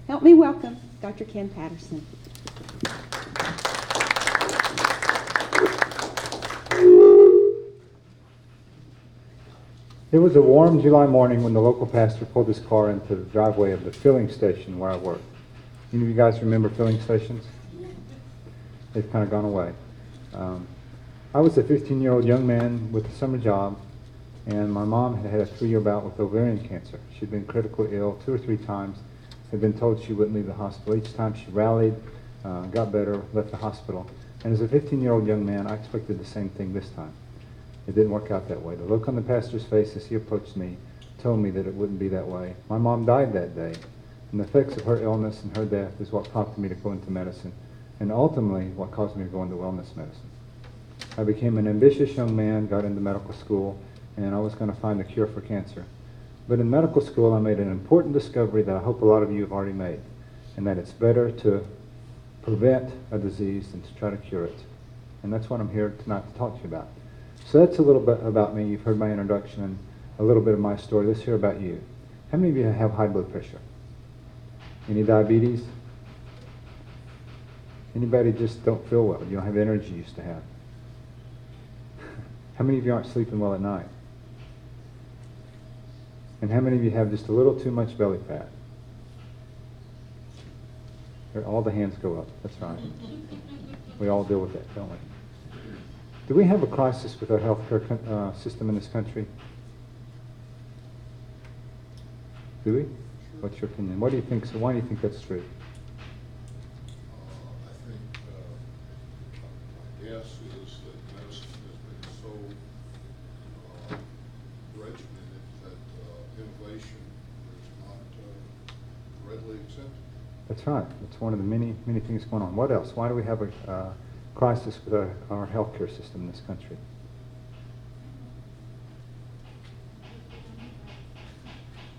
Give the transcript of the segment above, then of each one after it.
Help me welcome Dr. Ken Patterson. It was a warm July morning when the local pastor pulled his car into the driveway of the filling station where I work. Any of you guys remember filling stations? They've kind of gone away. I was a 15-year-old young man with a summer job, and my mom had had a 3-year bout with ovarian cancer. She'd been critically ill 2 or 3 times, had been told she wouldn't leave the hospital. Each time she rallied, got better, left the hospital. And as a 15-year-old young man, I expected the same thing this time. It didn't work out that way. The look on the pastor's face as he approached me told me that it wouldn't be that way. My mom died that day, and the effects of her illness and her death is what prompted me to go into medicine, and ultimately what caused me to go into wellness medicine. I became an ambitious young man, got into medical school, and I was going to find a cure for cancer. But in medical school, I made an important discovery that I hope a lot of you have already made, and that it's better to prevent a disease than to try to cure it. And that's what I'm here tonight to talk to you about. So that's a little bit about me. You've heard my introduction and a little bit of my story. Let's hear about you. How many of you have high blood pressure? Any diabetes? Anybody just don't feel well? You don't have the energy you used to have? How many of you aren't sleeping well at night? And how many of you have just a little too much belly fat? All the hands go up. That's right. We all deal with that, don't we? Do we have a crisis with our healthcare system in this country? Do we? What's your opinion? What do you think? So why do you think that's true? I think my guess is that medicine has been so regimented that innovation is not readily accepted. That's right. It's one of the many things going on. What else? Why do we have a crisis with our healthcare system in this country?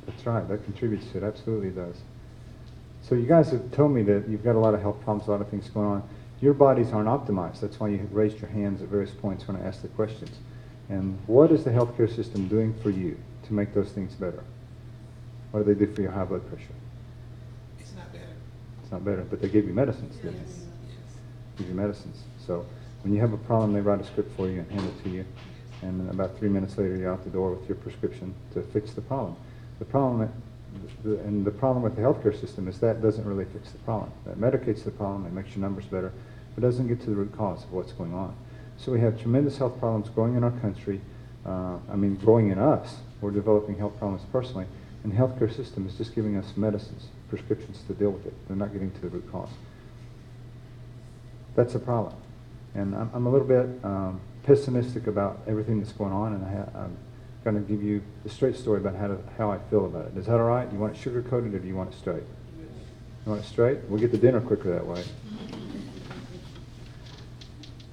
That's right. That contributes to it. Absolutely does. So you guys have told me that you've got a lot of health problems, a lot of things going on. Your bodies aren't optimized. That's why you raised your hands at various points when I asked the questions. And what is the healthcare system doing for you to make those things better? What do they do for your high blood pressure? It's not better. It's not better, but they give you medicines, didn't Yes. they? Give you medicines. So when you have a problem, they write a script for you and hand it to you. And then about 3 minutes later, you're out the door with your prescription to fix the problem. The problem with the healthcare system is that doesn't really fix the problem. That medicates the problem, it makes your numbers better, but doesn't get to the root cause of what's going on. So we have tremendous health problems growing in our country. Growing in us. We're developing health problems personally, and the healthcare system is just giving us medicines, prescriptions to deal with it. They're not getting to the root cause. That's a problem. And I'm a little bit pessimistic about everything that's going on, and I'm going to give you the straight story about how I feel about it. Is that all right? You want it sugar-coated or do you want it straight? You want it straight? We'll get to dinner quicker that way.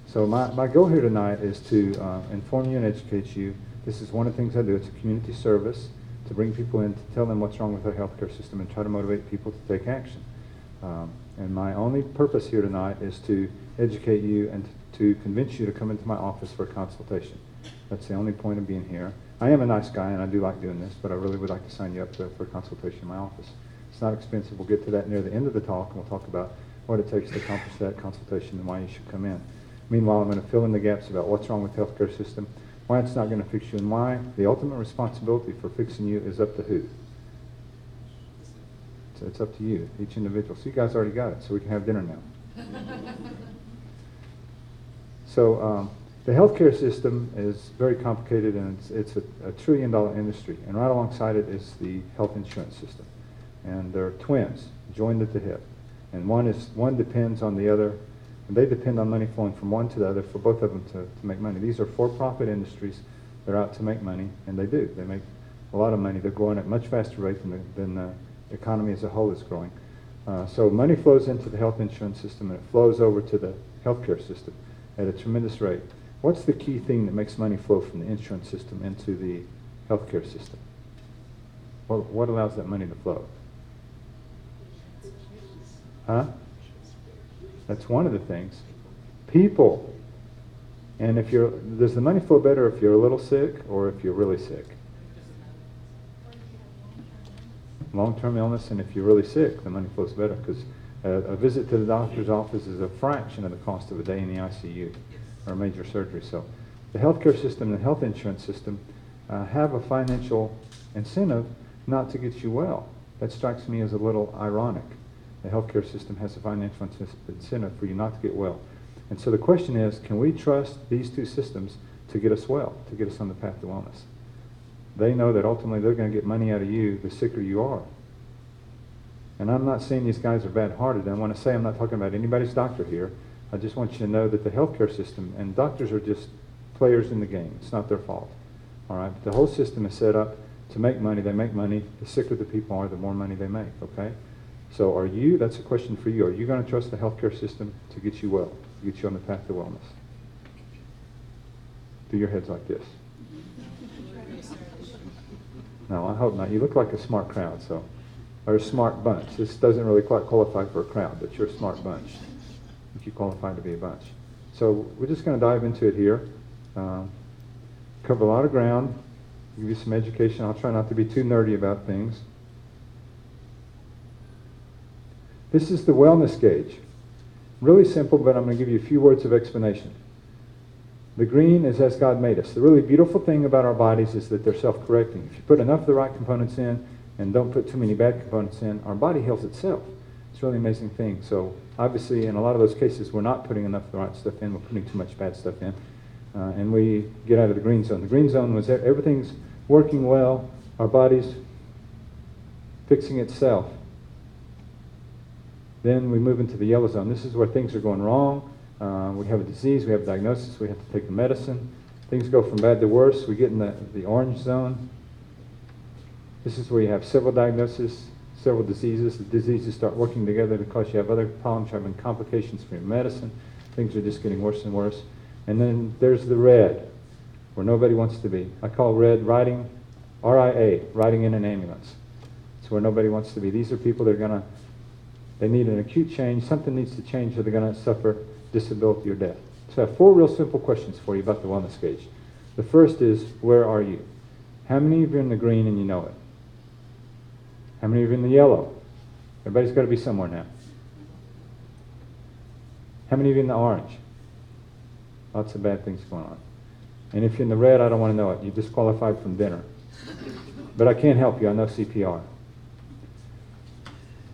So my goal here tonight is to inform you and educate you. This is one of the things I do. It's a community service to bring people in, to tell them what's wrong with our healthcare system and try to motivate people to take action. And my only purpose here tonight is to educate you and to convince you to come into my office for a consultation. That's the only point of being here. I am a nice guy and I do like doing this, but I really would like to sign you up for a consultation in my office. It's not expensive. We'll get to that near the end of the talk, and we'll talk about what it takes to accomplish that consultation and why you should come in. Meanwhile, I'm going to fill in the gaps about what's wrong with the healthcare system, why it's not going to fix you, and why the ultimate responsibility for fixing you is up to who? So it's up to you, each individual. So you guys already got it, so we can have dinner now. So the healthcare system is very complicated, and it's a $1 trillion industry. And right alongside it is the health insurance system. And they're twins, joined at the hip. And one depends on the other, and they depend on money flowing from one to the other for both of them to make money. These are for-profit industries. They're out to make money, and they do. They make a lot of money. They're growing at a much faster rate than the economy as a whole is growing. So money flows into the health insurance system, and it flows over to the healthcare system at a tremendous rate. What's the key thing that makes money flow from the insurance system into the healthcare system? What allows that money to flow? Huh? That's one of the things. People. And does the money flow better if you're a little sick or if you're really sick? long-term illness, and if you're really sick, the money flows better because a visit to the doctor's office is a fraction of the cost of a day in the ICU or major surgery. So the healthcare system and the health insurance system have a financial incentive not to get you well. That strikes me as a little ironic. The healthcare system has a financial incentive for you not to get well. And so the question is, can we trust these two systems to get us well, to get us on the path to wellness? They know that ultimately they're going to get money out of you the sicker you are. And I'm not saying these guys are bad-hearted. I want to say I'm not talking about anybody's doctor here. I just want you to know that the healthcare system, and doctors are just players in the game. It's not their fault. All right? But the whole system is set up to make money. They make money. The sicker the people are, the more money they make, okay? So are you, that's a question for you, are you going to trust the healthcare system to get you well, to get you on the path to wellness? Do your heads like this. No, I hope not. You look like a smart crowd, so, or a smart bunch. This doesn't really quite qualify for a crowd, but you're a smart bunch. I think you qualify to be a bunch. So we're just going to dive into it here. Cover a lot of ground, give you some education. I'll try not to be too nerdy about things. This is the wellness gauge. Really simple, but I'm going to give you a few words of explanation. The green is as God made us. The really beautiful thing about our bodies is that they're self-correcting. If you put enough of the right components in and don't put too many bad components in, our body heals itself. It's a really amazing thing. So obviously in a lot of those cases we're not putting enough of the right stuff in, we're putting too much bad stuff in, and we get out of the green zone. The green zone was everything's working well, our body's fixing itself. Then we move into the yellow zone. This is where things are going wrong. We have a disease, we have a diagnosis, we have to take the medicine. Things go from bad to worse. We get in the orange zone. This is where you have several diagnoses, several diseases. The diseases start working together because you have other problems, you're having complications from your medicine. Things are just getting worse and worse. And then there's the red, where nobody wants to be. I call red riding, RIA, riding in an ambulance. It's where nobody wants to be. These are people that are they need an acute change. Something needs to change or they're going to suffer disability or death. So I have 4 real simple questions for you about the wellness gauge. The first is, where are you? How many of you are in the green and you know it? How many of you are in the yellow? Everybody's got to be somewhere now. How many of you in the orange? Lots of bad things going on. And if you're in the red, I don't want to know it. You're disqualified from dinner. But I can't help you. I know CPR.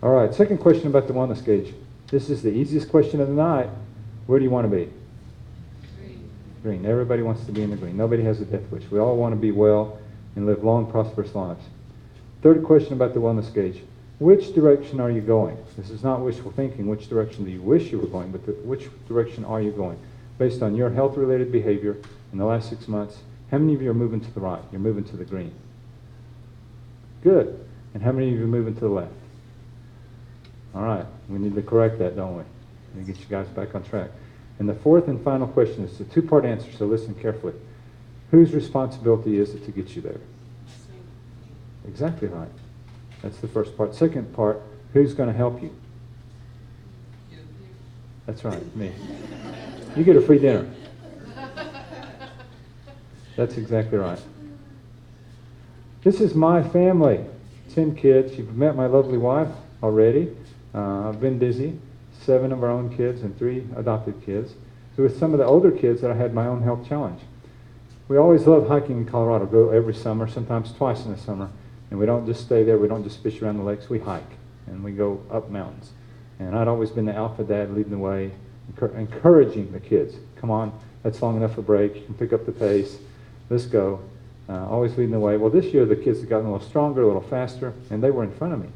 All right, second question about the wellness gauge. This is the easiest question of the night. Where do you want to be? Green. Green. Everybody wants to be in the green. Nobody has a death wish. We all want to be well and live long, prosperous lives. Third question about the wellness gauge. Which direction are you going? This is not wishful thinking. Which direction do you wish you were going, but which direction are you going? Based on your health-related behavior in the last 6 months, how many of you are moving to the right? You're moving to the green. Good. And how many of you are moving to the left? All right. We need to correct that, don't we? And get you guys back on track. And the fourth and final question is a 2-part answer, so listen carefully. Whose responsibility is it to get you there? Exactly right. That's the first part. Second part, who's going to help you? That's right, me. You get a free dinner. That's exactly right. This is my family. 10 kids. You've met my lovely wife already. I've been busy. 7 of our own kids and 3 adopted kids. So with some of the older kids that I had my own health challenge. We always love hiking in Colorado. Go every summer, sometimes twice in the summer. And we don't just stay there. We don't just fish around the lakes. We hike. And we go up mountains. And I'd always been the alpha dad leading the way, encouraging the kids. Come on, that's long enough a break. You can pick up the pace. Let's go. Always leading the way. Well, this year the kids have gotten a little stronger, a little faster, and they were in front of me.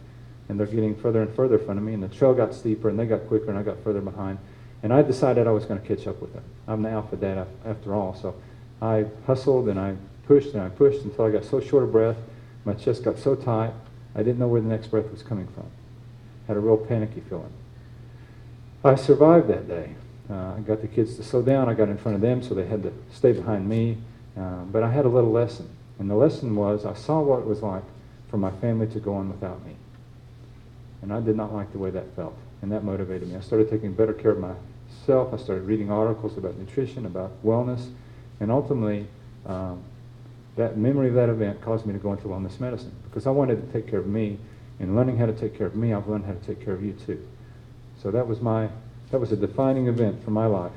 And they're getting further and further in front of me, and the trail got steeper, and they got quicker, and I got further behind. And I decided I was going to catch up with them. I'm the alpha dad after all, so I hustled, and I pushed until I got so short of breath, my chest got so tight, I didn't know where the next breath was coming from. Had a real panicky feeling. I survived that day. I got the kids to slow down. I got in front of them, so they had to stay behind me. But I had a little lesson, and the lesson was I saw what it was like for my family to go on without me. And I did not like the way that felt, and that motivated me. I started taking better care of myself. I started reading articles about nutrition, about wellness, and ultimately that memory of that event caused me to go into wellness medicine because I wanted to take care of me And learning how to take care of me, I've learned how to take care of you too. So that was a defining event for my life.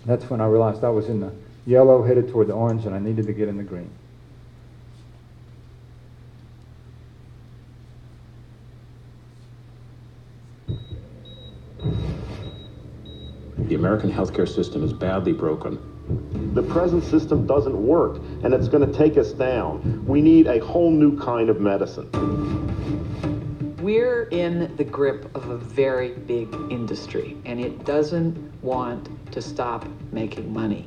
That's when I realized I was in the yellow, headed toward the orange, and I needed to get in the green. The American healthcare system is badly broken. The present system doesn't work, and it's going to take us down. We need a whole new kind of medicine. We're in the grip of a very big industry, and it doesn't want to stop making money.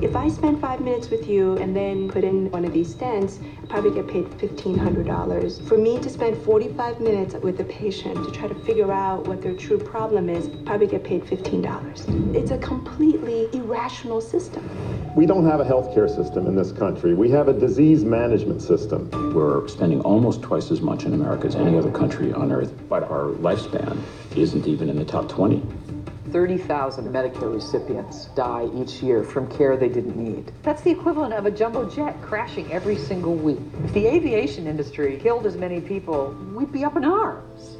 If I spend 5 minutes with you and then put in one of these stents, I probably get paid $1,500. For me to spend 45 minutes with a patient to try to figure out what their true problem is, probably get paid $15. It's a completely irrational system. We don't have a healthcare system in this country. We have a disease management system. We're spending almost twice as much in America as any other country on earth, but our lifespan isn't even in the top 20. 30,000 Medicare recipients die each year from care they didn't need. That's the equivalent of a jumbo jet crashing every single week. If the aviation industry killed as many people, we'd be up in arms.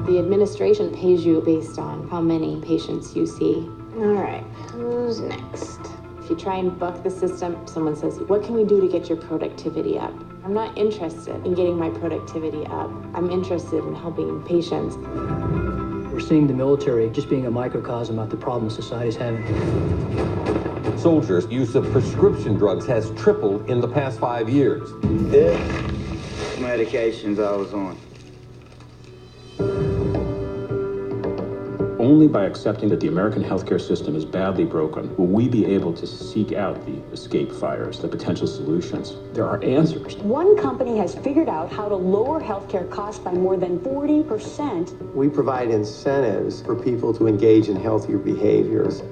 The administration pays you based on how many patients you see. All right, who's next? If you try and buck the system, someone says, what can we do to get your productivity up? I'm not interested in getting my productivity up. I'm interested in helping patients. We're seeing the military just being a microcosm of the problem society's having. Soldiers' use of prescription drugs has tripled in the past 5 years. Medications I was on. Only by accepting that the American healthcare system is badly broken will we be able to seek out the escape fires, the potential solutions. There are answers. One company has figured out how to lower healthcare costs by more than 40%. We provide incentives for people to engage in healthier behaviors.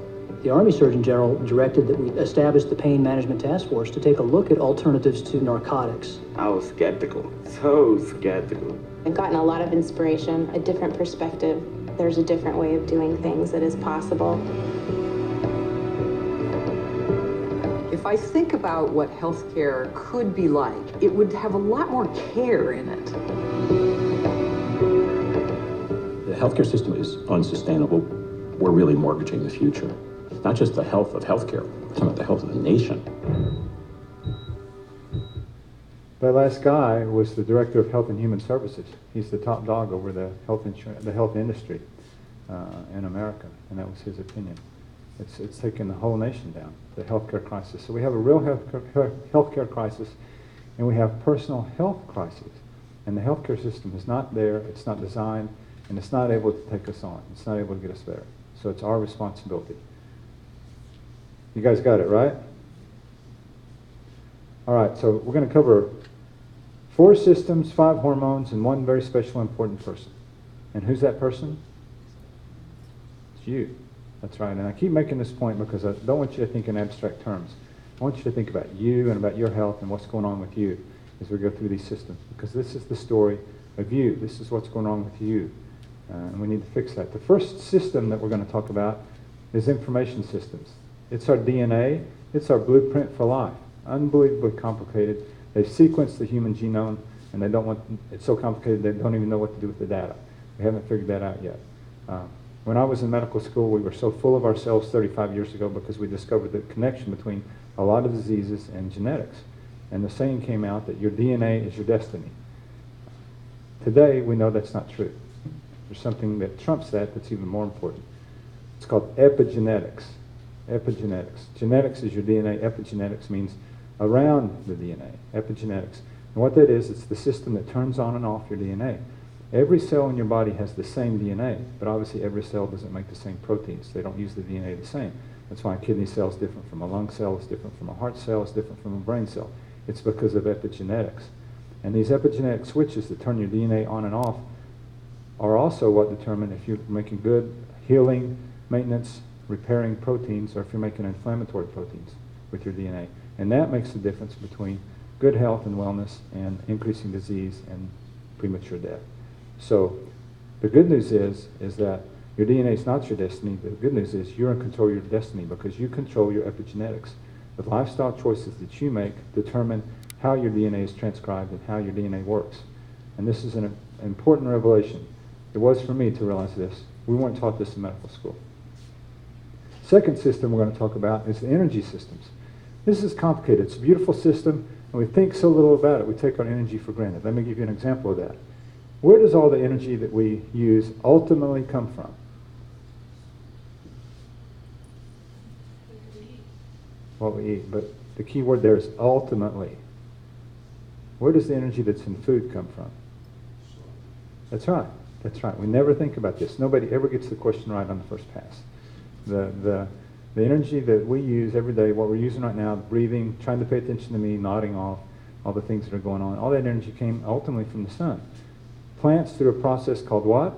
The Army Surgeon General directed that we establish the Pain Management Task Force to take a look at alternatives to narcotics. I was skeptical, so skeptical. I've gotten a lot of inspiration, a different perspective. There's a different way of doing things that is possible. If I think about what healthcare could be like, it would have a lot more care in it. The healthcare system is unsustainable. We're really mortgaging the future. Not just the health of healthcare, we're talking about the health of the nation. That last guy was the director of Health and Human Services. He's the top dog over the health industry in America, and that was his opinion. It's taken the whole nation down, the healthcare crisis. So we have a real healthcare crisis, and we have personal health crisis. And the healthcare system is not there, it's not designed, and it's not able to take us on. It's not able to get us there. So it's our responsibility. You guys got it, right? All right, so we're going to cover 4 systems, 5 hormones, and 1 very special important person. And who's that person? It's you. That's right. And I keep making this point because I don't want you to think in abstract terms. I want you to think about you and about your health and what's going on with you as we go through these systems. Because this is the story of you. This is what's going on with you. And we need to fix that. The first system that we're going to talk about is information systems. It's our DNA. It's our blueprint for life. Unbelievably complicated. They've sequenced the human genome, and they don't want. It's so complicated they don't even know what to do with the data. We haven't figured that out yet. When I was in medical school, we were so full of ourselves 35 years ago because we discovered the connection between a lot of diseases and genetics. And the saying came out that your DNA is your destiny. Today, we know that's not true. There's something that trumps that that's even more important. It's called epigenetics. Epigenetics. Genetics is your DNA. Epigenetics means around the DNA. Epigenetics. And what that is, it's the system that turns on and off your DNA. Every cell in your body has the same DNA, but obviously every cell doesn't make the same proteins. They don't use the DNA the same. That's why a kidney cell is different from a lung cell, it's different from a heart cell, it's different from a brain cell. It's because of epigenetics. And these epigenetic switches that turn your DNA on and off are also what determine if you're making good healing, maintenance, repairing proteins, or if you're making inflammatory proteins with your DNA. And that makes the difference between good health and wellness and increasing disease and premature death. So the good news is that your DNA is not your destiny. The good news is you're in control of your destiny because you control your epigenetics. The lifestyle choices that you make determine how your DNA is transcribed and how your DNA works. And this is an important revelation. It was for me to realize this. We weren't taught this in medical school. Second system we're going to talk about is the energy systems. This is complicated. It's a beautiful system, and we think so little about it. We take our energy for granted. Let me give you an example of that. Where does all the energy that we use ultimately come from? What we eat, but the key word there is ultimately. Where does the energy that's in food come from? That's right. That's right. We never think about this. Nobody ever gets the question right on the first pass. The energy that we use every day, what we're using right now, breathing, trying to pay attention to me, nodding off, all the things that are going on, all that energy came ultimately from the sun. Plants, through a process called what?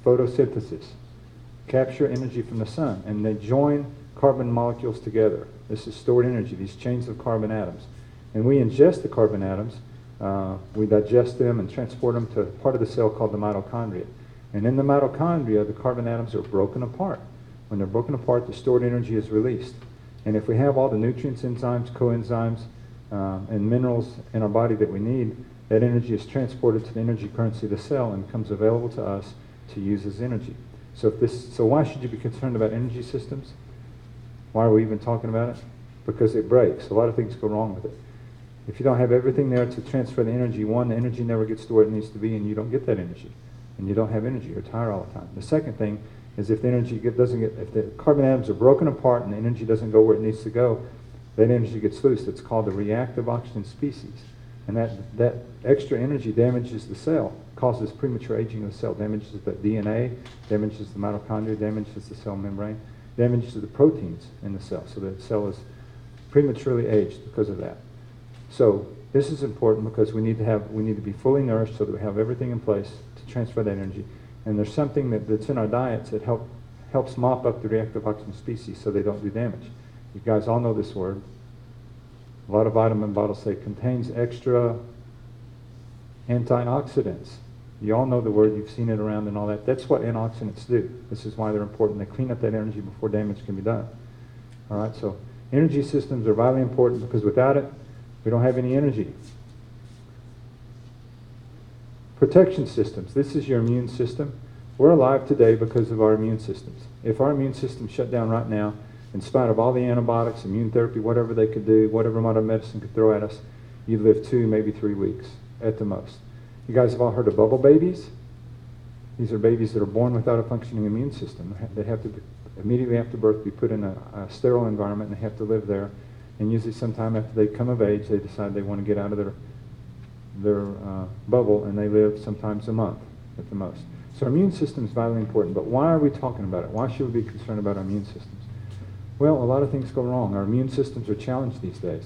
Photosynthesis. Capture energy from the sun, and they join carbon molecules together. This is stored energy, these chains of carbon atoms. And we ingest the carbon atoms, we digest them and transport them to a part of the cell called the mitochondria. And in the mitochondria, the carbon atoms are broken apart. When they're broken apart, the stored energy is released. And if we have all the nutrients, enzymes, coenzymes, and minerals in our body that we need, that energy is transported to the energy currency of the cell and becomes available to us to use as energy. So why should you be concerned about energy systems? Why are we even talking about it? Because it breaks. A lot of things go wrong with it. If you don't have everything there to transfer the energy, one, the energy never gets to where it needs to be, and you don't get that energy. And you don't have energy. You're tired all the time. The second thing is if the energy if the carbon atoms are broken apart and the energy doesn't go where it needs to go, that energy gets loose. It's called the reactive oxygen species. And that extra energy damages the cell, causes premature aging of the cell, damages the DNA, damages the mitochondria, damages the cell membrane, damages the proteins in the cell, so that the cell is prematurely aged because of that. So this is important because we need to be fully nourished so that we have everything in place to transfer that energy. And there's something that's in our diets that helps mop up the reactive oxygen species so they don't do damage. You guys all know this word. A lot of vitamin bottles say contains extra antioxidants. You all know the word, you've seen it around and all that. That's what antioxidants do. This is why they're important. They clean up that energy before damage can be done. All right, so energy systems are vitally important because without it, we don't have any energy. Protection systems. This is your immune system. We're alive today because of our immune systems. If our immune system shut down right now, in spite of all the antibiotics, immune therapy, whatever they could do, whatever modern medicine could throw at us, you'd live 2, maybe 3 weeks at the most. You guys have all heard of bubble babies? These are babies that are born without a functioning immune system. They have to immediately after birth be put in a sterile environment, and they have to live there. And usually sometime after they come of age, they decide they want to get out of their bubble, and they live sometimes a month at the most. So our immune system is vitally important, but why are we talking about it? Why should we be concerned about our immune systems? Well, a lot of things go wrong. Our immune systems are challenged these days.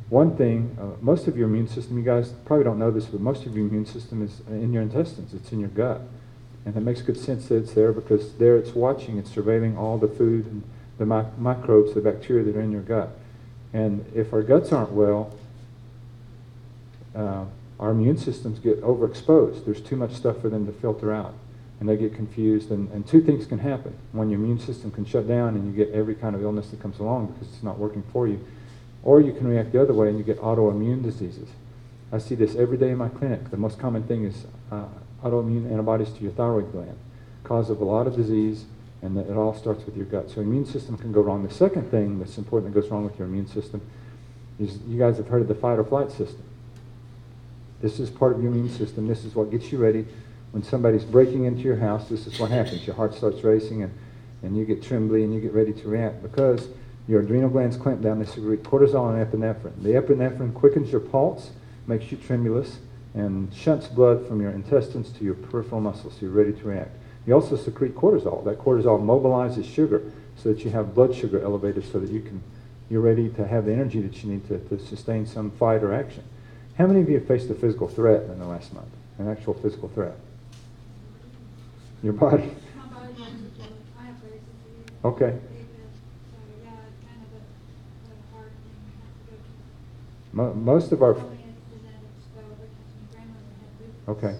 One thing, most of your immune system, you guys probably don't know this, but most of your immune system is in your intestines. It's in your gut. And it makes good sense that it's there because there it's watching, it's surveilling all the food and the microbes, the bacteria that are in your gut. And if our guts aren't well, our immune systems get overexposed. There's too much stuff for them to filter out. And they get confused, and 2 things can happen. One, your immune system can shut down and you get every kind of illness that comes along because it's not working for you. Or you can react the other way and you get autoimmune diseases. I see this every day in my clinic. The most common thing is autoimmune antibodies to your thyroid gland, cause of a lot of disease, and it all starts with your gut. So immune system can go wrong. The second thing that's important that goes wrong with your immune system is you guys have heard of the fight or flight system. This is part of your immune system. This is what gets you ready. When somebody's breaking into your house, this is what happens. Your heart starts racing and you get trembly and you get ready to react because your adrenal glands clamp down. They secrete cortisol and epinephrine. The epinephrine quickens your pulse, makes you tremulous, and shunts blood from your intestines to your peripheral muscles so you're ready to react. You also secrete cortisol. That cortisol mobilizes sugar so that you have blood sugar elevated so that you're ready to have the energy that you need to sustain some fight or action. How many of you have faced a physical threat in the last month? An actual physical threat? Your body? Okay. Most of our... Okay.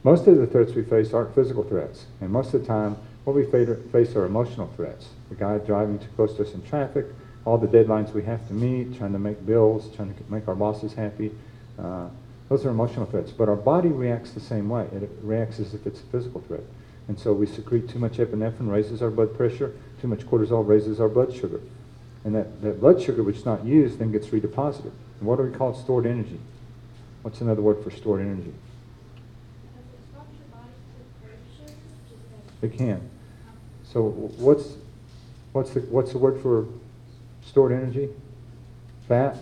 Most of the threats we face aren't physical threats. And most of the time, what we face are emotional threats. The guy driving too close to us in traffic, all the deadlines we have to meet, trying to make bills, trying to make our bosses happy, Those are emotional threats, but our body reacts the same way. It reacts as if it's a physical threat. And so we secrete too much epinephrine, raises our blood pressure, too much cortisol raises our blood sugar. And that blood sugar, which is not used, then gets redeposited. And what do we call stored energy? What's another word for stored energy? It can. So what's the word for stored energy? Fat?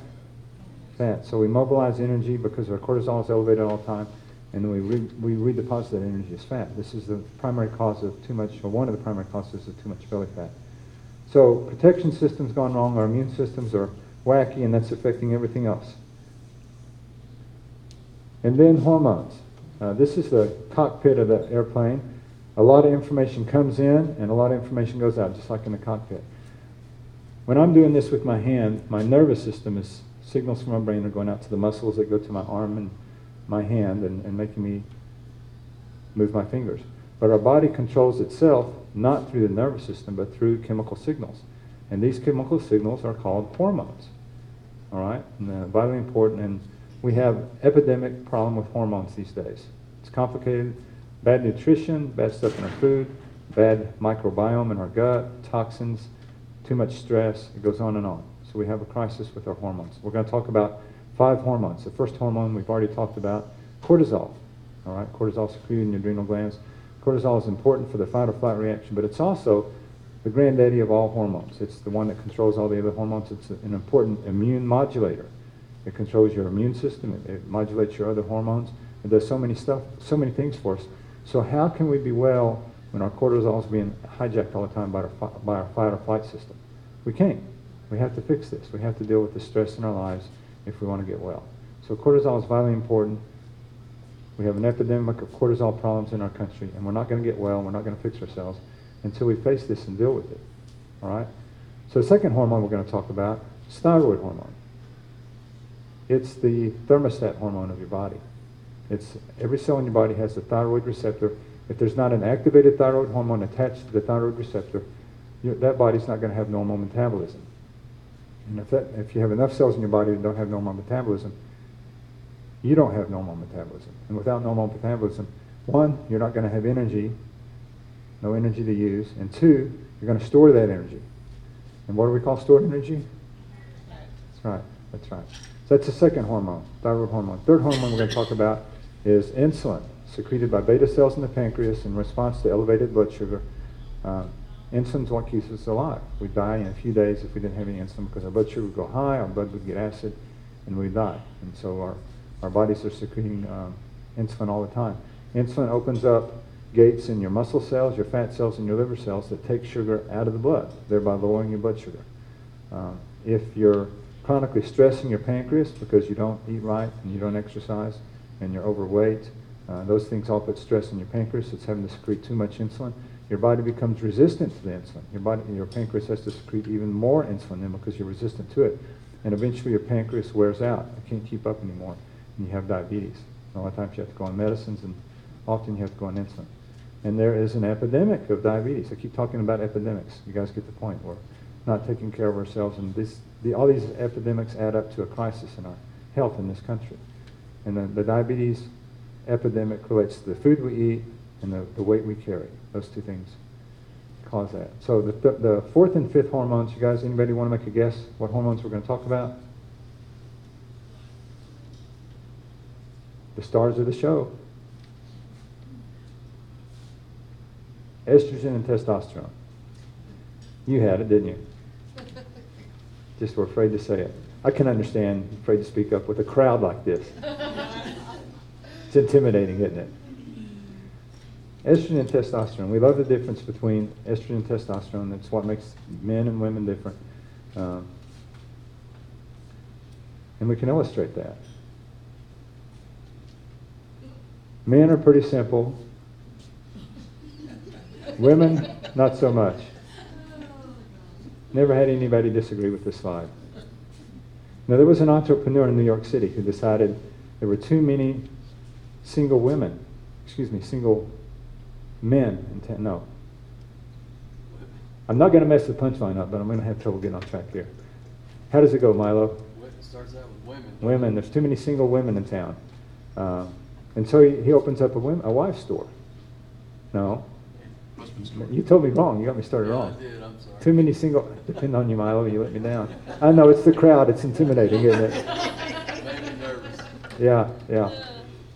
Fat. So we mobilize energy because our cortisol is elevated all the time, and then we redeposit that energy as fat. This is the primary cause of too much, or one of the primary causes of too much belly fat. So protection system's gone wrong, our immune systems are wacky, and that's affecting everything else. And then hormones. This is the cockpit of the airplane. A lot of information comes in and a lot of information goes out, just like in the cockpit. When I'm doing this with my hand, my nervous system is, signals from my brain are going out to the muscles that go to my arm and my hand and making me move my fingers. But our body controls itself not through the nervous system, but through chemical signals. And these chemical signals are called hormones. All right? And they're vitally important. And we have epidemic problem with hormones these days. It's complicated. Bad nutrition, bad stuff in our food, bad microbiome in our gut, toxins, too much stress. It goes on and on. So we have a crisis with our hormones. We're going to talk about 5 hormones. The first hormone we've already talked about, cortisol. All right? Cortisol secreted in your adrenal glands. Cortisol is important for the fight or flight reaction, but it's also the granddaddy of all hormones. It's the one that controls all the other hormones. It's an important immune modulator. It controls your immune system. It modulates your other hormones. It does so many things for us. So how can we be well when our cortisol is being hijacked all the time by our fight or flight system? We can't. We have to fix this. We have to deal with the stress in our lives if we want to get well. So cortisol is vitally important. We have an epidemic of cortisol problems in our country, and we're not going to get well, and we're not going to fix ourselves until we face this and deal with it. All right? So the second hormone we're going to talk about is thyroid hormone. It's the thermostat hormone of your body. It's every cell in your body has a thyroid receptor. If there's not an activated thyroid hormone attached to the thyroid receptor, that body's not going to have normal metabolism. And if you have enough cells in your body that don't have normal metabolism, you don't have normal metabolism. And without normal metabolism, 1, you're not going to have energy, no energy to use, and 2, you're going to store that energy. And what do we call stored energy? That's right, that's right. So that's the second hormone, thyroid hormone. Third hormone we're going to talk about is insulin, secreted by beta cells in the pancreas in response to elevated blood sugar. Insulin's what keeps us alive. We'd die in a few days if we didn't have any insulin because our blood sugar would go high, our blood would get acid, and we'd die. And so our bodies are secreting insulin all the time. Insulin opens up gates in your muscle cells, your fat cells, and your liver cells that take sugar out of the blood, thereby lowering your blood sugar. If you're chronically stressing your pancreas because you don't eat right and you don't exercise and you're overweight, those things all put stress on your pancreas. It's having to secrete too much insulin. Your body becomes resistant to the insulin. Your pancreas has to secrete even more insulin then because you're resistant to it. And eventually your pancreas wears out. It can't keep up anymore. And you have diabetes. A lot of times you have to go on medicines, and often you have to go on insulin. And there is an epidemic of diabetes. I keep talking about epidemics. You guys get the point. We're not taking care of ourselves, and all these epidemics add up to a crisis in our health in this country. And the diabetes epidemic relates to the food we eat and the weight we carry. Those two things cause that. So the fourth and fifth hormones, you guys, anybody want to make a guess what hormones we're going to talk about? The stars of the show. Estrogen and testosterone. You had it, didn't you? Just were afraid to say it. I can understand, afraid to speak up with a crowd like this. It's intimidating, isn't it? Estrogen and testosterone. We love the difference between estrogen and testosterone. That's what makes men and women different. And we can illustrate that. Men are pretty simple. Women, not so much. Never had anybody disagree with this slide. Now, there was an entrepreneur in New York City who decided there were too many single men. No. I'm not going to mess the punchline up, but I'm going to have trouble getting on track here. How does it go, Milo? What is Starts out with women. Women. There's too many single women in town. And so he opens up a wife store. No. Husband store. You told me wrong. You got me started wrong. I did. I'm sorry. Too many single. Depend on you, Milo. You let me down. I know it's the crowd. It's intimidating, isn't it? Made me nervous. Yeah, yeah.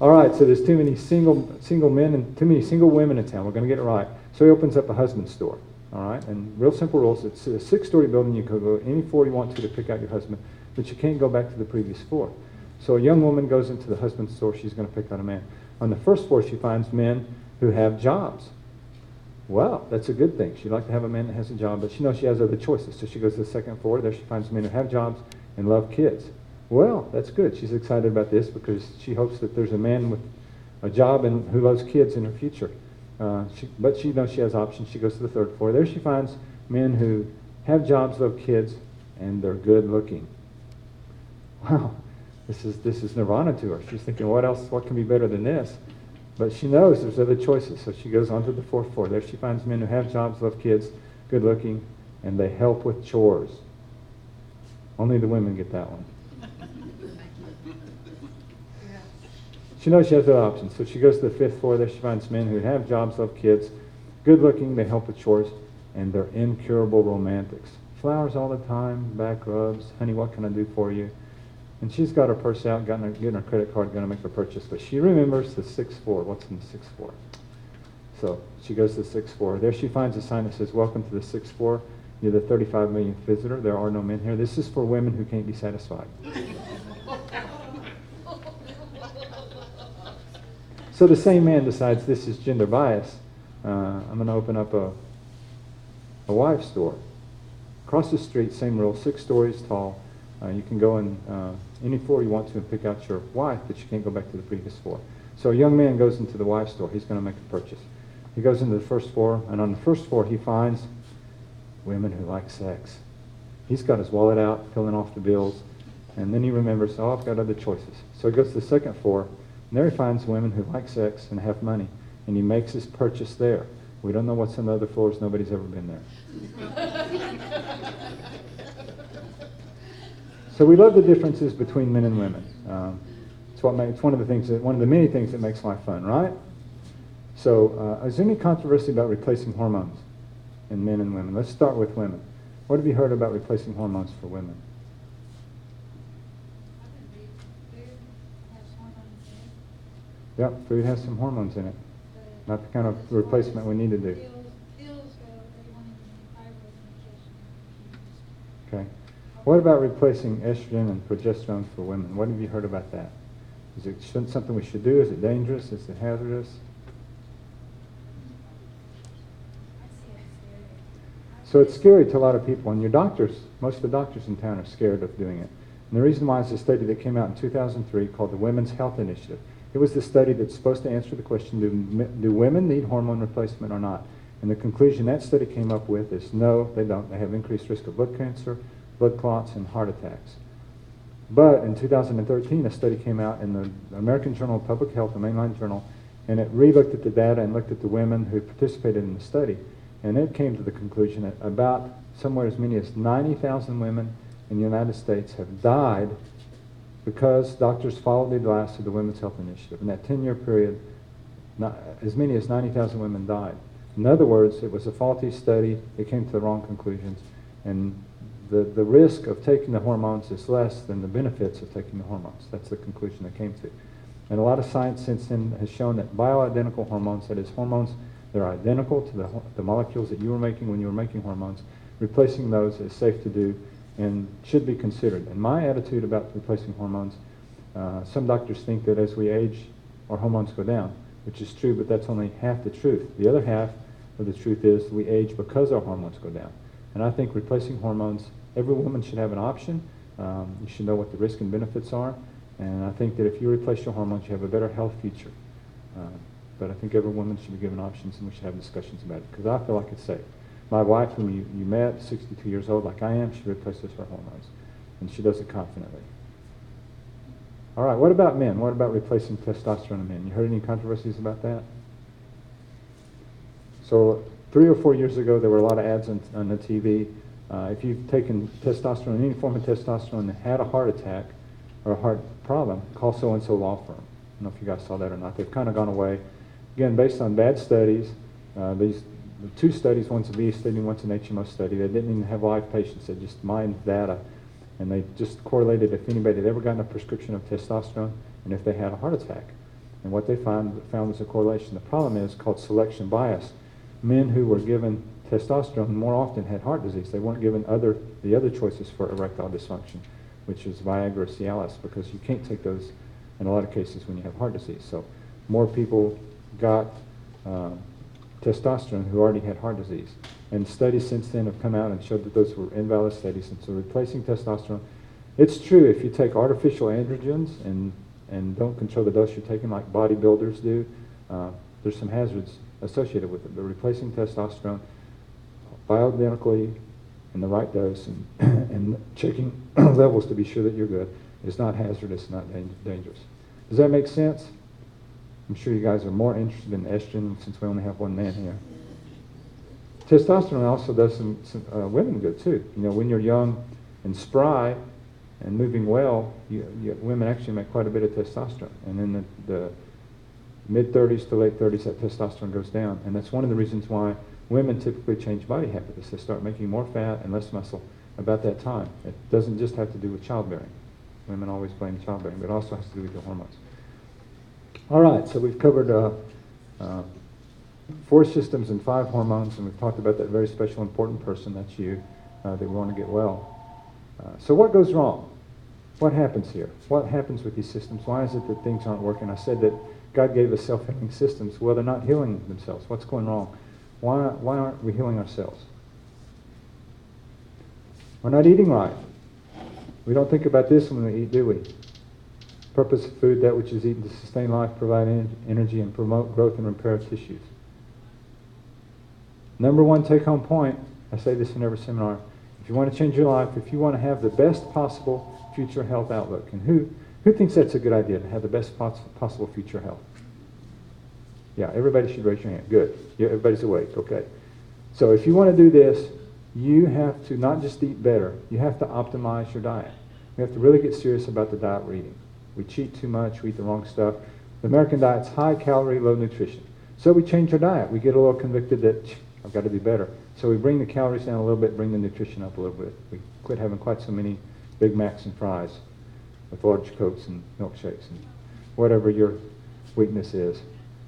All right. So there's too many single men and too many single women in town. We're going to get it right. So he opens up a husband store. All right. And real simple rules. It's a 6-story building. You can go any floor you want to pick out your husband, but you can't go back to the previous floor. So a young woman goes into the husband store. She's going to pick out a man. On the first floor, she finds men who have jobs. Well, that's a good thing. She'd like to have a man that has a job, but she knows she has other choices. So she goes to the second floor. There she finds men who have jobs and love kids. Well, that's good. She's excited about this because she hopes that there's a man with a job and who loves kids in her future. But she knows she has options. She goes to the third floor. There she finds men who have jobs, love kids, and they're good looking. Wow. This is nirvana to her. She's thinking, what can be better than this? But she knows there's other choices, so she goes on to the fourth floor. There she finds men who have jobs, love kids, good looking, and they help with chores. Only the women get that one. She knows she has other options, so she goes to the fifth floor. There she finds men who have jobs, love kids, good looking, they help with chores, and they're incurable romantics. Flowers all the time, back rubs, honey, what can I do for you? And she's got her purse out, getting her credit card, going to make her purchase. But she remembers the sixth floor. What's in the sixth floor? So she goes to the sixth floor. There she finds a sign that says, "Welcome to the sixth floor. You're the 35 millionth visitor. There are no men here. This is for women who can't be satisfied." So the same man decides this is gender bias. I'm going to open up a wife store. Across the street, same rule, 6 stories tall. You can go in any floor you want to and pick out your wife, but you can't go back to the previous floor. So a young man goes into the wife store. He's going to make a purchase. He goes into the first floor, and on the first floor he finds women who like sex. He's got his wallet out, filling off the bills, and then he remembers, oh, I've got other choices. So he goes to the second floor, and there he finds women who like sex and have money, and he makes his purchase there. We don't know what's on the other floors. Nobody's ever been there. So we love the differences between men and women. It's one of the many things that makes life fun, right? So is there any controversy about replacing hormones in men and women? Let's start with women. What have you heard about replacing hormones for women? Yep, food has some hormones in it. Not the kind of replacement we need to do. Okay. What about replacing estrogen and progesterone for women? What have you heard about that? Is it something we should do? Is it dangerous? Is it hazardous? So it's scary to a lot of people, and most of the doctors in town are scared of doing it. And the reason why is a study that came out in 2003 called the Women's Health Initiative. It was the study that's supposed to answer the question, do women need hormone replacement or not? And the conclusion that study came up with is no, they don't. They have increased risk of blood cancer, blood clots, and heart attacks. But in 2013, a study came out in the American Journal of Public Health, a mainline journal, and it re-looked at the data and looked at the women who participated in the study. And it came to the conclusion that about somewhere as many as 90,000 women in the United States have died because doctors followed the advice of the Women's Health Initiative. In that 10-year period, as many as 90,000 women died. In other words, it was a faulty study. It came to the wrong conclusions. And the risk of taking the hormones is less than the benefits of taking the hormones. That's the conclusion they came to. And a lot of science since then has shown that bioidentical hormones, that is hormones that are identical to the molecules that you were making when you were making hormones, replacing those is safe to do and should be considered. And my attitude about replacing hormones, some doctors think that as we age, our hormones go down, which is true, but that's only half the truth. The other half of the truth is we age because our hormones go down. And I think replacing hormones, every woman should have an option. You should know what the risks and benefits are. And I think that if you replace your hormones, you have a better health future. But I think every woman should be given options, and we should have discussions about it, because I feel like it's safe. My wife, whom you met, 62 years old, like I am, she replaces her hormones, and she does it confidently. All right, what about men? What about replacing testosterone in men? You heard any controversies about that? So 3 or 4 years ago, there were a lot of ads on the TV If you've taken testosterone, any form of testosterone, and had a heart attack or a heart problem, call so-and-so law firm. I don't know if you guys saw that or not. They've kind of gone away. Again, based on bad studies, these two studies, one's a VA study, one's an HMO study. They didn't even have live patients. They just mined data, and they just correlated if anybody had ever gotten a prescription of testosterone and if they had a heart attack. And what they found was a correlation. The problem is called selection bias. Men who were given testosterone more often had heart disease. They weren't given the other choices for erectile dysfunction, which is Viagra or Cialis, because you can't take those in a lot of cases when you have heart disease. So more people got testosterone who already had heart disease. And studies since then have come out and showed that those were invalid studies. And so replacing testosterone, it's true if you take artificial androgens and don't control the dose you're taking like bodybuilders do, there's some hazards associated with it. But replacing testosterone bioidentically in the right dose and checking levels to be sure that you're good is not hazardous, not dangerous. Does that make sense? I'm sure you guys are more interested in estrogen since we only have one man here. Testosterone also does some women good too. You know, when you're young and spry and moving well, women actually make quite a bit of testosterone. And in the mid-30s to late 30s, that testosterone goes down. And that's one of the reasons why women typically change body habits. They start making more fat and less muscle about that time. It doesn't just have to do with childbearing. Women always blame childbearing, but it also has to do with your hormones. All right, so we've covered 4 systems and 5 hormones, and we've talked about that very special, important person, that's you, that we want to get well. So what goes wrong? What happens here? What happens with these systems? Why is it that things aren't working? I said that God gave us self-healing systems. Well, they're not healing themselves. What's going wrong? Why aren't we healing ourselves? We're not eating right. We don't think about this when we eat, do we? Purpose of food, that which is eaten to sustain life, provide energy, and promote growth and repair of tissues. Number 1 take-home point, I say this in every seminar, if you want to change your life, if you want to have the best possible future health outlook, and who thinks that's a good idea, to have the best possible future health? Yeah, everybody should raise your hand. Good. Yeah, everybody's awake. Okay. So if you want to do this, you have to not just eat better, you have to optimize your diet. We have to really get serious about the diet we're eating. We cheat too much, we eat the wrong stuff. The American diet's high calorie, low nutrition. So we change our diet. We get a little convicted that I've got to do better. So we bring the calories down a little bit, bring the nutrition up a little bit. We quit having quite so many Big Macs and fries with large Cokes and milkshakes and whatever your weakness is.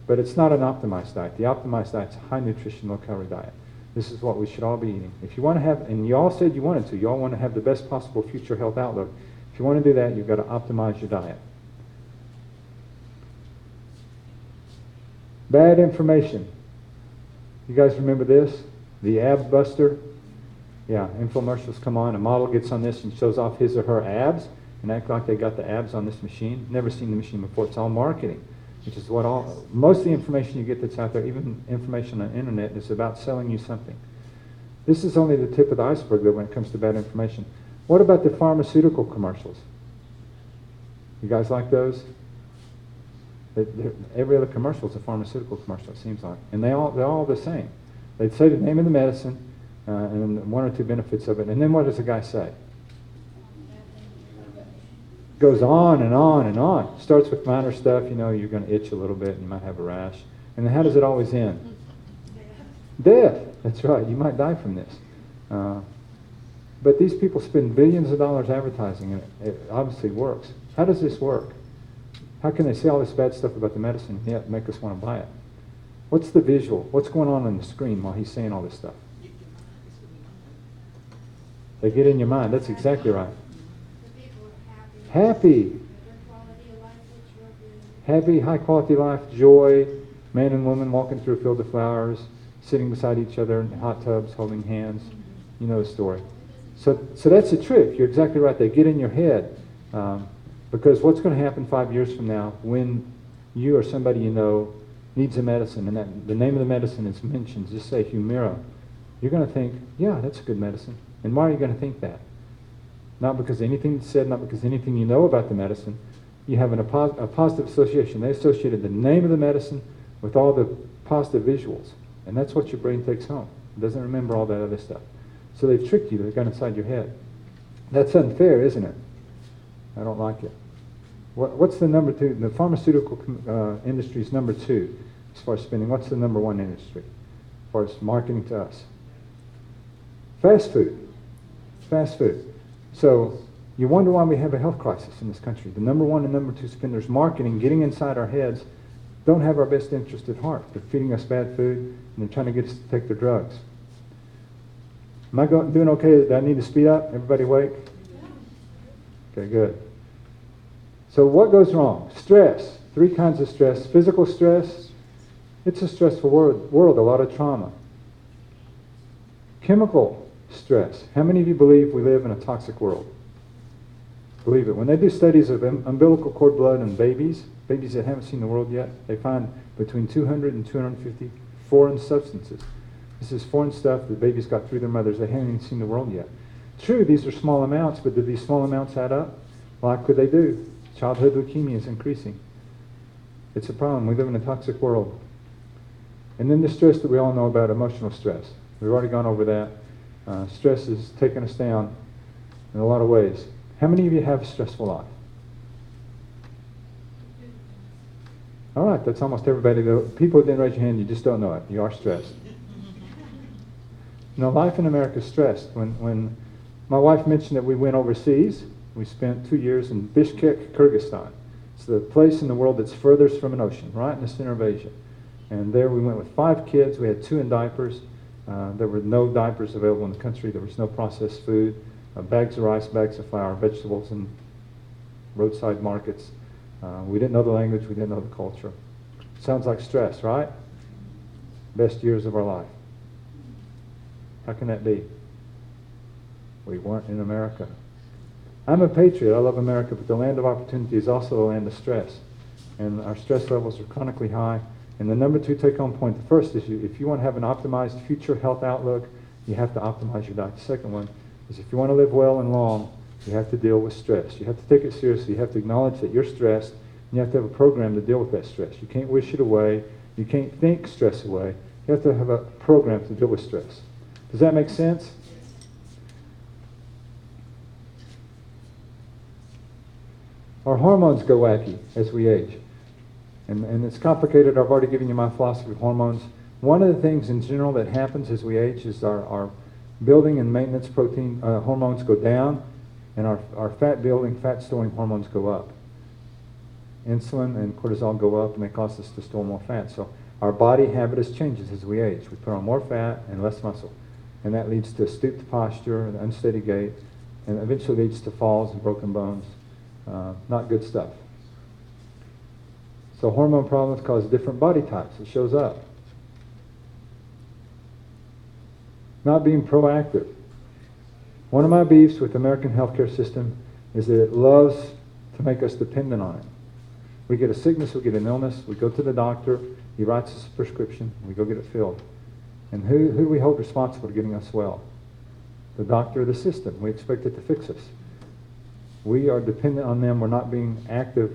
But it's not an optimized diet. The optimized diet's a high nutrition, low calorie diet. This is what we should all be eating. If you want to have, and you all said you wanted to, you all want to have the best possible future health outlook. If you want to do that, you've got to optimize your diet. Bad information. You guys remember this? The ab buster? Yeah, infomercials come on, a model gets on this and shows off his or her abs and act like they got the abs on this machine. Never seen the machine before. It's all marketing, which is what most of the information you get that's out there, even information on the internet, is about selling you something. This is only the tip of the iceberg, though, when it comes to bad information. What about the pharmaceutical commercials? You guys like those? Every other commercial is a pharmaceutical commercial, it seems like. And they're all the same. They say the name of the medicine and 1 or 2 benefits of it. And then what does the guy say? Goes on and on and on. Starts with minor stuff, you know, you're going to itch a little bit and you might have a rash. And then how does it always end? Death. That's right. You might die from this. But these people spend billions of dollars advertising, and it obviously works. How does this work? How can they say all this bad stuff about the medicine and yet make us want to buy it? What's the visual? What's going on the screen while he's saying all this stuff? They get in your mind. That's exactly right. Happy. Happy, high quality life, joy, man and woman walking through a field of flowers, sitting beside each other in hot tubs, holding hands. You know the story. So that's the trick. You're exactly right. They get in your head. Because what's going to happen 5 years from now when you or somebody you know needs a medicine and the name of the medicine is mentioned, just say Humira, you're going to think, yeah, that's a good medicine. And why are you going to think that? Not because anything said, not because anything you know about the medicine. You have a positive association. They associated the name of the medicine with all the positive visuals. And that's what your brain takes home. It doesn't remember all that other stuff. So they've tricked you. They've got inside your head. That's unfair, isn't it? I don't like it. What's the number two? The pharmaceutical industry is number two as far as spending. What's the number one industry as far as marketing to us? Fast food. Fast food. So you wonder why we have a health crisis in this country. The number one and number two spenders, marketing, getting inside our heads, don't have our best interest at heart. They're feeding us bad food, and they're trying to get us to take their drugs. Am I doing okay? Do I need to speed up? Everybody awake? Okay, good. So what goes wrong? Stress. 3 kinds of stress. Physical stress. It's a stressful world, a lot of trauma. Chemical stress. How many of you believe we live in a toxic world? Believe it. When they do studies of umbilical cord blood in babies that haven't seen the world yet, they find between 200 and 250 foreign substances. This is foreign stuff that babies got through their mothers. They haven't even seen the world yet. True, these are small amounts, but do these small amounts add up? What could they do? Childhood leukemia is increasing. It's a problem. We live in a toxic world. And then the stress that we all know about, emotional stress. We've already gone over that. Stress has taken us down in a lot of ways. How many of you have a stressful life? All right, that's almost everybody. People who didn't raise your hand, you just don't know it. You are stressed. Now, life in America is stressed. When my wife mentioned that we went overseas, we spent 2 years in Bishkek, Kyrgyzstan. It's the place in the world that's furthest from an ocean, right in the center of Asia. And there we went with 5 kids. We had 2 in diapers. There were no diapers available in the country. There was no processed food. Bags of rice, bags of flour, vegetables, and roadside markets. We didn't know the language. We didn't know the culture. Sounds like stress, right? Best years of our life. How can that be? We weren't in America. I'm a patriot. I love America, but the land of opportunity is also a land of stress. And our stress levels are chronically high. And the number 2 take-home point, the first is if you want to have an optimized future health outlook, you have to optimize your diet. The second one is if you want to live well and long, you have to deal with stress. You have to take it seriously. You have to acknowledge that you're stressed, and you have to have a program to deal with that stress. You can't wish it away. You can't think stress away. You have to have a program to deal with stress. Does that make sense? Our hormones go wacky as we age. And it's complicated. I've already given you my philosophy of hormones. One of the things in general that happens as we age is our building and maintenance protein hormones go down, and our fat building, fat storing hormones go up. Insulin and cortisol go up, and they cause us to store more fat. So our body habitus changes as we age. We put on more fat and less muscle. And that leads to stooped posture, an unsteady gait, and eventually leads to falls and broken bones. Not good stuff. So hormone problems cause different body types. It shows up. Not being proactive. One of my beefs with the American healthcare system is that it loves to make us dependent on it. We get a sickness, we get an illness, we go to the doctor, he writes us a prescription, we go get it filled. And who do we hold responsible for getting us well? The doctor or the system. We expect it to fix us. We are dependent on them. We're not being active.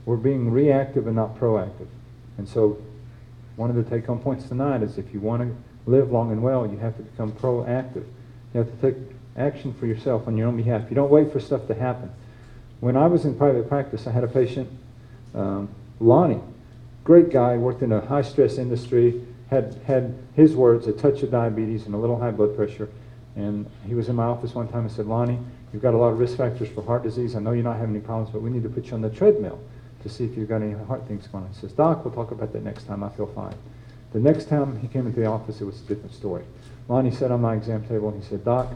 We're being reactive and not proactive. And so one of the take-home points tonight is if you want to live long and well, you have to become proactive. You have to take action for yourself on your own behalf. You don't wait for stuff to happen. When I was in private practice, I had a patient, Lonnie, great guy, worked in a high-stress industry, had his words, a touch of diabetes and a little high blood pressure. And he was in my office one time and said, Lonnie, you've got a lot of risk factors for heart disease. I know you're not having any problems, but we need to put you on the treadmill to see if you've got any heart things going on. He says, Doc, we'll talk about that next time. I feel fine. The next time he came into the office, it was a different story. Lonnie sat on my exam table and he said, Doc,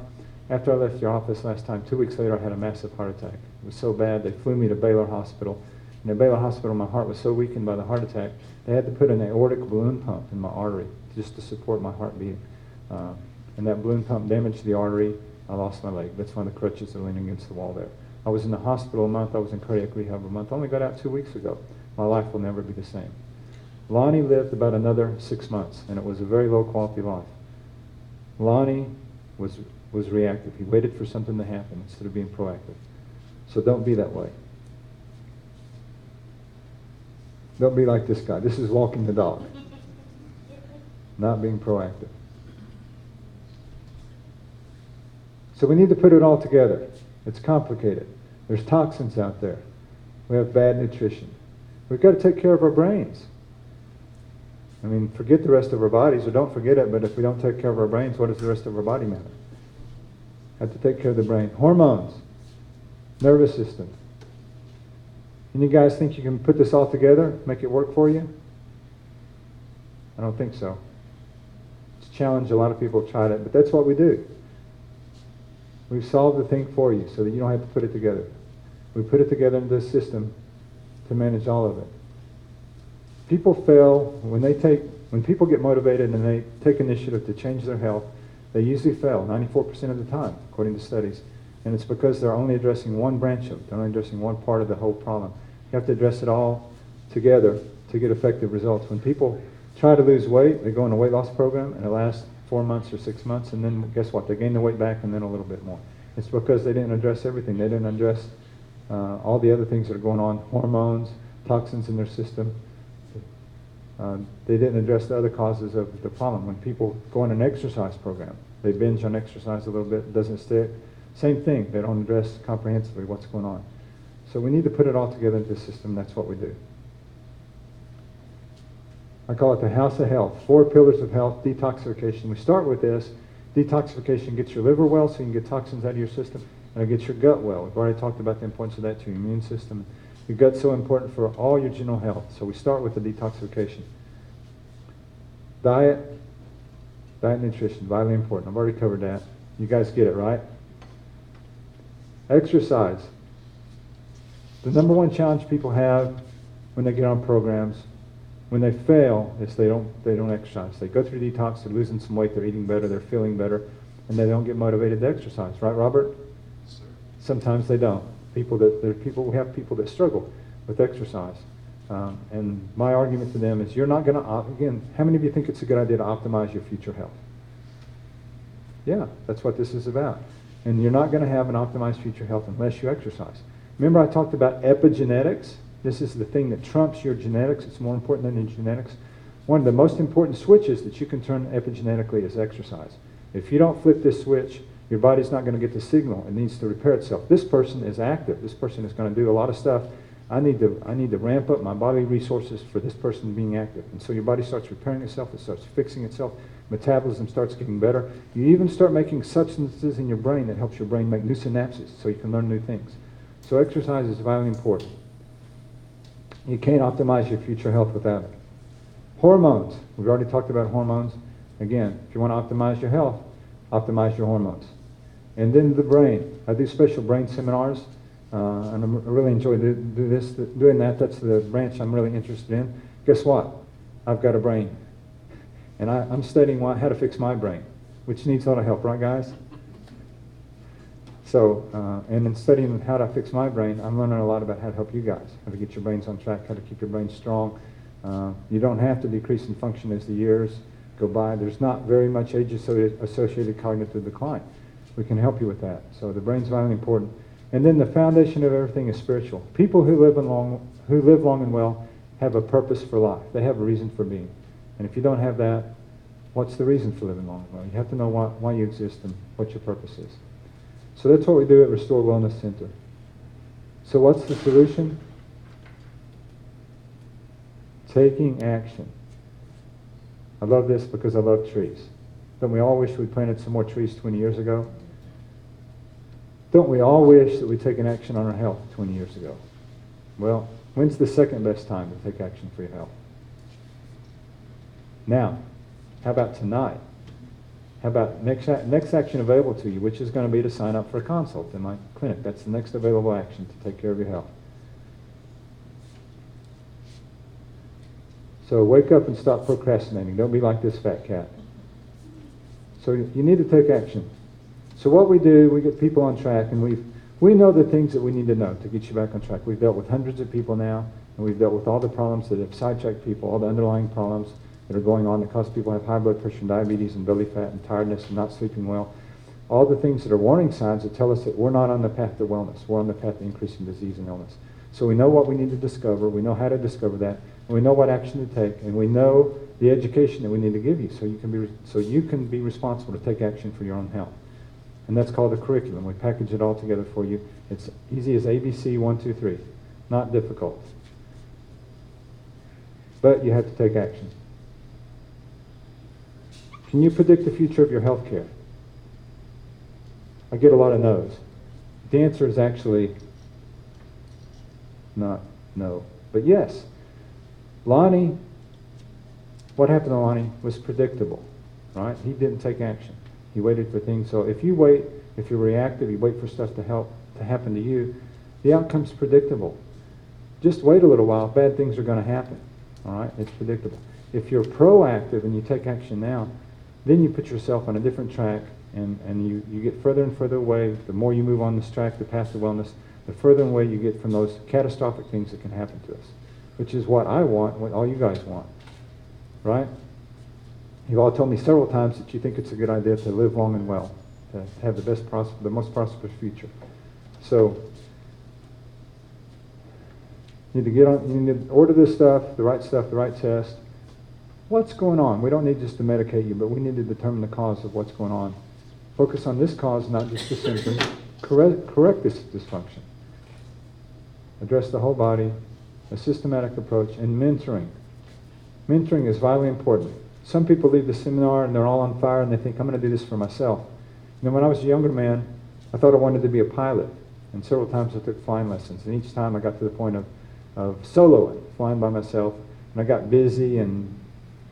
after I left your office last time, 2 weeks later, I had a massive heart attack. It was so bad, they flew me to Baylor Hospital. And at Baylor Hospital, my heart was so weakened by the heart attack, they had to put an aortic balloon pump in my artery just to support my heartbeat. And that balloon pump damaged the artery. I lost my leg. That's why the crutches are leaning against the wall there. I was in the hospital a month. I was in cardiac rehab a month. I only got out 2 weeks ago. My life will never be the same. Lonnie lived about another 6 months, and it was a very low-quality life. Lonnie was reactive. He waited for something to happen instead of being proactive. So don't be that way. Don't be like this guy. This is walking the dog. Not being proactive. So we need to put it all together. It's complicated. There's toxins out there. We have bad nutrition. We've got to take care of our brains. I mean, forget the rest of our bodies, or don't forget it, but if we don't take care of our brains, what does the rest of our body matter? Have to take care of the brain. Hormones, nervous system. And you guys think you can put this all together, make it work for you? I don't think so. It's a challenge. A lot of people have tried it, but that's what we do. We've solved the thing for you so that you don't have to put it together. We put it together in this system to manage all of it. People fail when people get motivated and they take initiative to change their health, they usually fail 94% of the time, according to studies. And it's because they're only addressing one branch of it. They're only addressing one part of the whole problem. You have to address it all together to get effective results. When people try to lose weight, they go on a weight loss program and it lasts 4 months or 6 months, and then guess what? They gain the weight back and then a little bit more. It's because they didn't address everything. They didn't address all the other things that are going on, hormones, toxins in their system. They didn't address the other causes of the problem. When people go on an exercise program, they binge on exercise a little bit, it doesn't stick. Same thing, they don't address comprehensively what's going on. So we need to put it all together into a system. That's what we do. I call it the house of health, 4 pillars of health, detoxification. We start with this. Detoxification gets your liver well so you can get toxins out of your system, and it gets your gut well. We've already talked about the importance of that to your immune system. Your gut's so important for all your general health. So we start with the detoxification. Diet and nutrition, vitally important. I've already covered that. You guys get it, right? Exercise. The number one challenge people have when they get on programs, when they fail, is they don't exercise. They go through detox, they're losing some weight, they're eating better, they're feeling better, and they don't get motivated to exercise. Right, Robert? Yes, sir. Sometimes they don't. We have people that struggle with exercise. And my argument to them is you're not going to, again, how many of you think it's a good idea to optimize your future health? Yeah, that's what this is about. And you're not going to have an optimized future health unless you exercise. Remember I talked about epigenetics? This is the thing that trumps your genetics. It's more important than your genetics. One of the most important switches that you can turn epigenetically is exercise. If you don't flip this switch, your body's not going to get the signal. It needs to repair itself. This person is active. This person is going to do a lot of stuff. I need to ramp up my body resources for this person being active. And so your body starts repairing itself. It starts fixing itself. Metabolism starts getting better. You even start making substances in your brain that helps your brain make new synapses so you can learn new things. So exercise is vitally important. You can't optimize your future health without it. Hormones. We've already talked about hormones. Again, if you want to optimize your health, optimize your hormones. And then the brain. I do special brain seminars, and I really enjoy doing that. That's the branch I'm really interested in. Guess what? I've got a brain. And I'm studying how to fix my brain, which needs a lot of help, right, guys? So, and in studying how to fix my brain, I'm learning a lot about how to help you guys, how to get your brains on track, how to keep your brains strong. You don't have to decrease in function as the years go by. There's not very much age-associated cognitive decline. We can help you with that. So the brain's vitally important. And then the foundation of everything is spiritual. People who live long and well have a purpose for life. They have a reason for being. And if you don't have that, what's the reason for living long and well? You have to know why you exist and what your purpose is. So that's what we do at Restore Wellness Center. So what's the solution? Taking action. I love this because I love trees. Don't we all wish we planted some more trees 20 years ago? Don't we all wish that we'd taken action on our health 20 years ago? Well, when's the second best time to take action for your health? Now. How about tonight? How about next action available to you, which is going to be to sign up for a consult in my clinic. That's the next available action to take care of your health. So wake up and stop procrastinating. Don't be like this fat cat. So you need to take action. So what we do, we get people on track, and we know the things that we need to know to get you back on track. We've dealt with hundreds of people now, and we've dealt with all the problems that have sidetracked people, all the underlying problems that are going on that cause people to have high blood pressure and diabetes and belly fat and tiredness and not sleeping well. All the things that are warning signs that tell us that we're not on the path to wellness. We're on the path to increasing disease and illness. So we know what we need to discover. We know how to discover that. And we know what action to take. And we know the education that we need to give you so you can be responsible to take action for your own health. And that's called a curriculum. We package it all together for you. It's easy as ABC 1, 2, 3. Not difficult. But you have to take action. Can you predict the future of your health care? I get a lot of no's. The answer is actually not no, but yes. Lonnie, what happened to Lonnie was predictable, right? He didn't take action. He waited for things. So if you wait, if you're reactive, you wait for stuff to happen to you, the outcome's predictable. Just wait a little while, bad things are going to happen, all right? It's predictable. If you're proactive and you take action now, then you put yourself on a different track, and you get further and further away. The more you move on this track, the path to wellness, the further away you get from those catastrophic things that can happen to us, which is what I want, what all you guys want, right? You've all told me several times that you think it's a good idea to live long and well, to have the most prosperous future. So you need to order this stuff, the right test. What's going on? We don't need just to medicate you, but we need to determine the cause of what's going on. Focus on this cause, not just the symptoms. Correct this dysfunction. Address the whole body, a systematic approach, and mentoring. Mentoring is vitally important. Some people leave the seminar and they're all on fire and they think, I'm going to do this for myself. You know, when I was a younger man, I thought I wanted to be a pilot. And several times I took flying lessons. And each time I got to the point of soloing, flying by myself. And I got busy and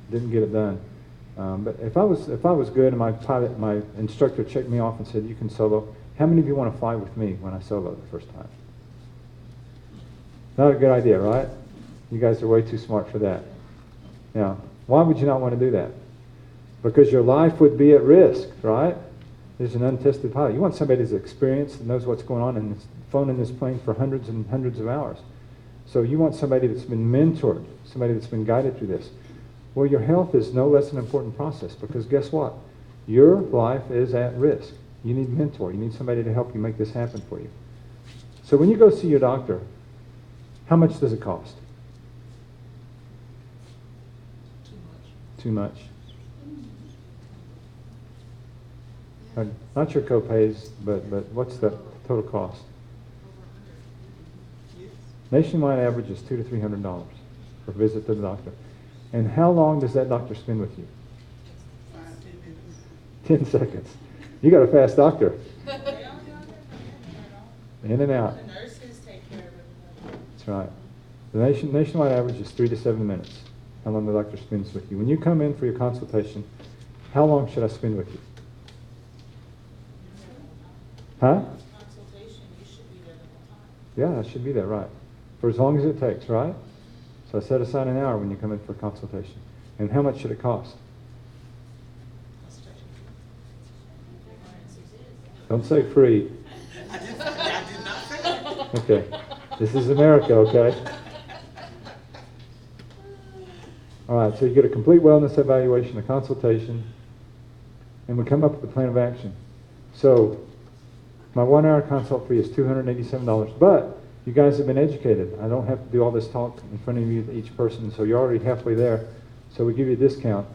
didn't get it done. But if I was good and my instructor checked me off and said, you can solo, how many of you want to fly with me when I solo the first time? Not a good idea, right? You guys are way too smart for that. Now, why would you not want to do that? Because your life would be at risk, right? There's an untested pilot. You want somebody who's experienced and knows what's going on and has flown in this plane for hundreds and hundreds of hours. So you want somebody that's been mentored, somebody that's been guided through this. Well, your health is no less an important process, because guess what? Your life is at risk. You need a mentor. You need somebody to help you make this happen for you. So when you go see your doctor, how much does it cost? Too much. Not your co-pays, but what's the total cost? Nationwide average is $200 to $300 for a visit to the doctor. And how long does that doctor spend with you? 10 seconds. You got a fast doctor. In and out. The nurses take care of it. That's right. The nationwide average is 3 to 7 minutes, how long the doctor spends with you. When you come in for your consultation, how long should I spend with you? Huh? Consultation, you should be there the whole time. Yeah, I should be there, right. For as long as it takes, right? So I set aside an hour when you come in for a consultation. And how much should it cost? Don't say free. I did not say that. Okay. This is America, okay? All right, so you get a complete wellness evaluation, a consultation, and we come up with a plan of action. So my 1 hour consult fee is $287, but you guys have been educated. I don't have to do all this talk in front of you to each person, so you're already halfway there. So we give you a discount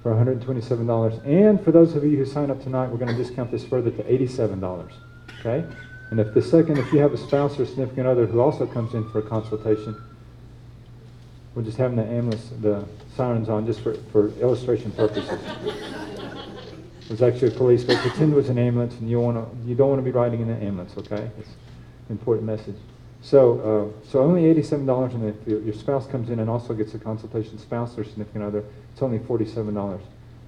for $127. And for those of you who sign up tonight, we're going to discount this further to $87, okay? And if you have a spouse or a significant other who also comes in for a consultation, we're just having the sirens on just for illustration purposes. There's actually a police, but pretend it was an ambulance, and you don't want to be riding in an ambulance, okay? It's an important message. So only $87, and if your spouse comes in and also gets a consultation, spouse or significant other, it's only $47.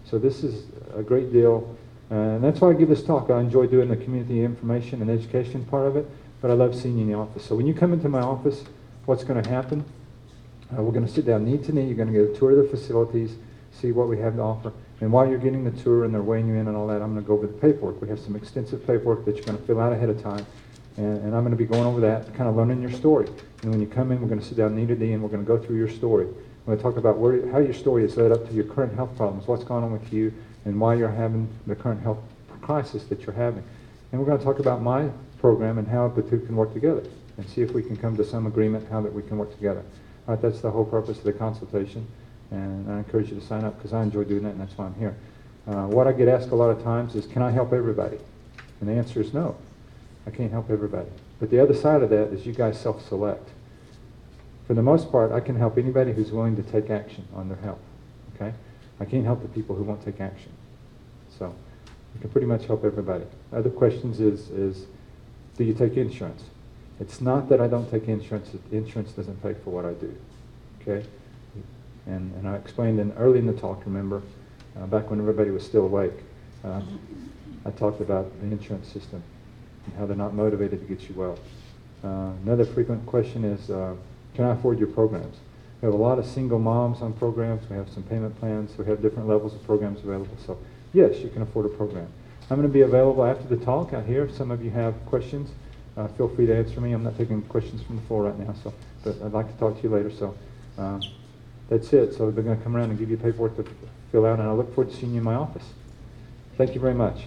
So this is a great deal, and that's why I give this talk. I enjoy doing the community information and education part of it, but I love seeing you in the office. So when you come into my office, what's going to happen? We're going to sit down knee to knee. You're going to get a tour of the facilities, see what we have to offer. And while you're getting the tour and they're weighing you in and all that, I'm going to go over the paperwork. We have some extensive paperwork that you're going to fill out ahead of time. And I'm going to be going over that, kind of learning your story. And when you come in, we're going to sit down knee to knee and we're going to go through your story. We're going to talk about how your story has led up to your current health problems, what's going on with you, and why you're having the current health crisis that you're having. And we're going to talk about my program and how the two can work together and see if we can come to some agreement how that we can work together. All right, that's the whole purpose of the consultation. And I encourage you to sign up because I enjoy doing that, and that's why I'm here. What I get asked a lot of times is, can I help everybody? And the answer is no. I can't help everybody. But the other side of that is you guys self-select. For the most part, I can help anybody who's willing to take action on their health. Okay? I can't help the people who won't take action. So I can pretty much help everybody. Other questions is do you take insurance? It's not that I don't take insurance. Insurance doesn't pay for what I do. Okay? And I explained early in the talk, remember, back when everybody was still awake, I talked about the insurance system and how they're not motivated to get you well. Another frequent question is, can I afford your programs? We have a lot of single moms on programs. We have some payment plans. We have different levels of programs available. So yes, you can afford a program. I'm going to be available after the talk out here. If some of you have questions, feel free to answer me. I'm not taking questions from the floor right now, but I'd like to talk to you later. So that's it. So they're going to come around and give you paperwork to fill out, and I look forward to seeing you in my office. Thank you very much.